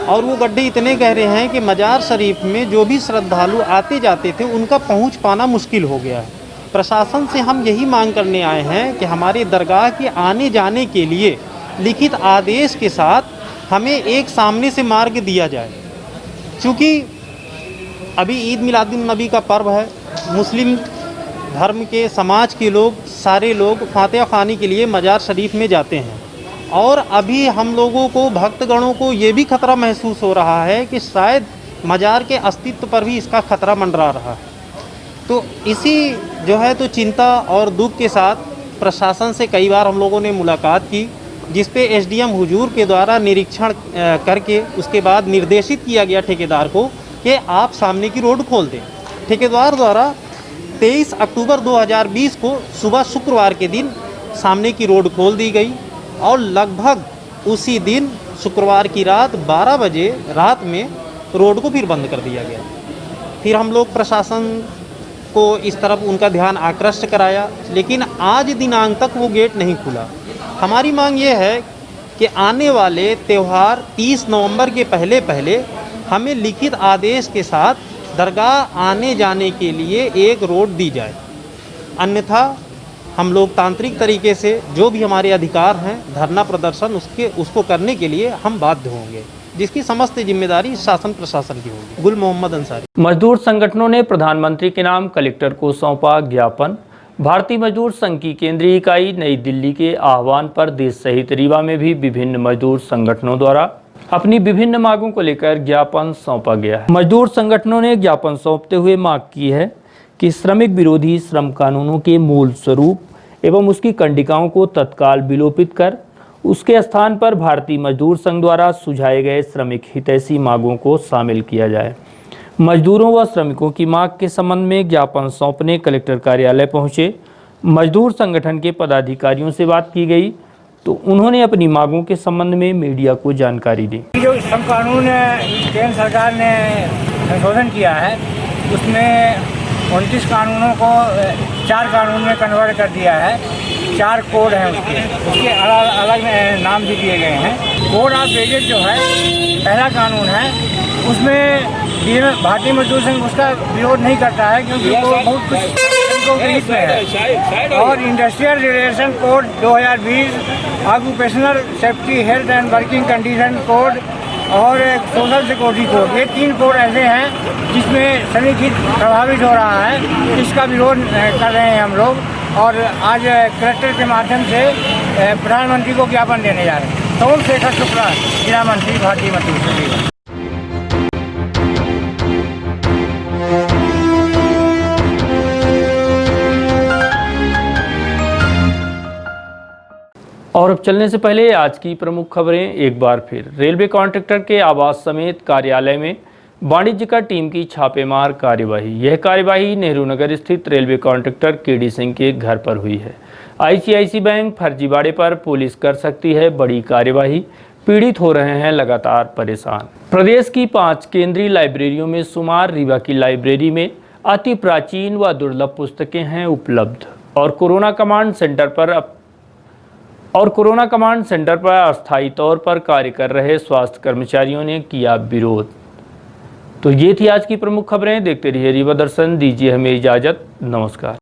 और वो गड्ढे इतने गहरे हैं कि मज़ार शरीफ में जो भी श्रद्धालु आते जाते थे उनका पहुंच पाना मुश्किल हो गया है। प्रशासन से हम यही मांग करने आए हैं कि हमारे दरगाह के आने जाने के लिए लिखित आदेश के साथ हमें एक सामने से मार्ग दिया जाए। चूँकि अभी ईद मिलादुन नबी का पर्व है, मुस्लिम धर्म के समाज के लोग सारे लोग फातिहा ख़ानी के लिए मज़ार शरीफ में जाते हैं और अभी हम लोगों को भक्तगणों को ये भी खतरा महसूस हो रहा है कि शायद मज़ार के अस्तित्व पर भी इसका खतरा मंडरा रहा है। तो इसी जो है तो चिंता और दुख के साथ प्रशासन से कई बार हम लोगों ने मुलाकात की, जिस पे एसडीएम हुजूर के द्वारा निरीक्षण करके उसके बाद निर्देशित किया गया ठेकेदार को कि आप सामने की रोड खोल दें। ठेकेदार द्वारा 23 अक्टूबर 2020 को सुबह शुक्रवार के दिन सामने की रोड खोल दी गई और लगभग उसी दिन शुक्रवार की रात 12 बजे रात में रोड को फिर बंद कर दिया गया। फिर हम लोग प्रशासन को इस तरफ उनका ध्यान आकृष्ट कराया, लेकिन आज दिनांक तक वो गेट नहीं खुला। हमारी मांग ये है कि आने वाले त्यौहार 30 नवंबर के पहले पहले हमें लिखित आदेश के साथ दरगाह आने जाने के लिए एक रोड दी जाए, अन्यथा हम लोग तांत्रिक तरीके से जो भी हमारे अधिकार हैं धरना प्रदर्शन उसको करने के लिए हम बाध्य होंगे, जिसकी समस्त जिम्मेदारी शासन प्रशासन की होगी। गुल मोहम्मद अंसारी। मजदूर संगठनों ने प्रधानमंत्री के नाम कलेक्टर को सौंपा ज्ञापन। भारतीय मजदूर संघ की केंद्रीय इकाई नई दिल्ली के आह्वान पर देश सहित रीवा में भी विभिन्न मजदूर संगठनों द्वारा अपनी विभिन्न मांगों को लेकर ज्ञापन सौंपा गया है। मजदूर संगठनों ने ज्ञापन सौंपते हुए मांग की है कि श्रमिक विरोधी श्रम कानूनों के मूल स्वरूप एवं उसकी कंडिकाओं को तत्काल विलोपित कर उसके स्थान पर भारतीय मजदूर संघ द्वारा सुझाए गए श्रमिक हितैषी मांगों को शामिल किया जाए। मजदूरों व श्रमिकों की मांग के संबंध में ज्ञापन सौंपने कलेक्टर कार्यालय पहुंचे मजदूर संगठन के पदाधिकारियों से बात की गई तो उन्होंने अपनी मांगों के संबंध में मीडिया को जानकारी दी। जो श्रम कानून केंद्र सरकार ने संशोधन किया है उसमें 29 कानूनों को 4 कानून में कन्वर्ट कर दिया है। 4 कोड हैं उसके अलग अलग नाम भी दिए गए हैं। कोड ऑफ वेजेज जो है पहला कानून है, उसमें भारतीय मजदूर संघ उसका विरोध नहीं करता है क्योंकि वो बहुत कुछ श्रमिकों के हित में है। और industrial relation code 2020, occupational safety health and working condition code और सोशल सिक्योरिटी कोड, ये 3 कोड ऐसे हैं जिसमें श्रमिक हित प्रभावित हो रहा है। इसका विरोध कर रहे हैं हम लोग और आज कलेक्टर के माध्यम से प्रधानमंत्री को ज्ञापन देने जा रहे हैं। सोमशेखर शुक्ला, जिला मंत्री, भारतीय मजदूर संघ। और अब चलने से पहले आज की प्रमुख खबरें एक बार फिर। रेलवे कॉन्ट्रैक्टर के आवास समेत कार्यालय में वाणिज्य का टीम की छापेमार कार्यवाही। यह कार्यवाही नेहरू नगर स्थित रेलवे कॉन्ट्रैक्टर केडी सिंह के घर पर हुई है। आईसीआईसी बैंक फर्जीवाड़े पर पुलिस कर सकती है बड़ी कार्यवाही, पीड़ित हो रहे हैं लगातार परेशान। प्रदेश की 5 केंद्रीय लाइब्रेरियों में शुमार रीवा की लाइब्रेरी में अति प्राचीन व दुर्लभ पुस्तकें हैं उपलब्ध और कोरोना कमांड सेंटर पर अस्थायी तौर पर कार्य कर रहे स्वास्थ्य कर्मचारियों ने किया विरोध। तो ये थी आज की प्रमुख खबरें। देखते रहिए रीवा दर्शन। दीजिए हमें इजाज़त। नमस्कार।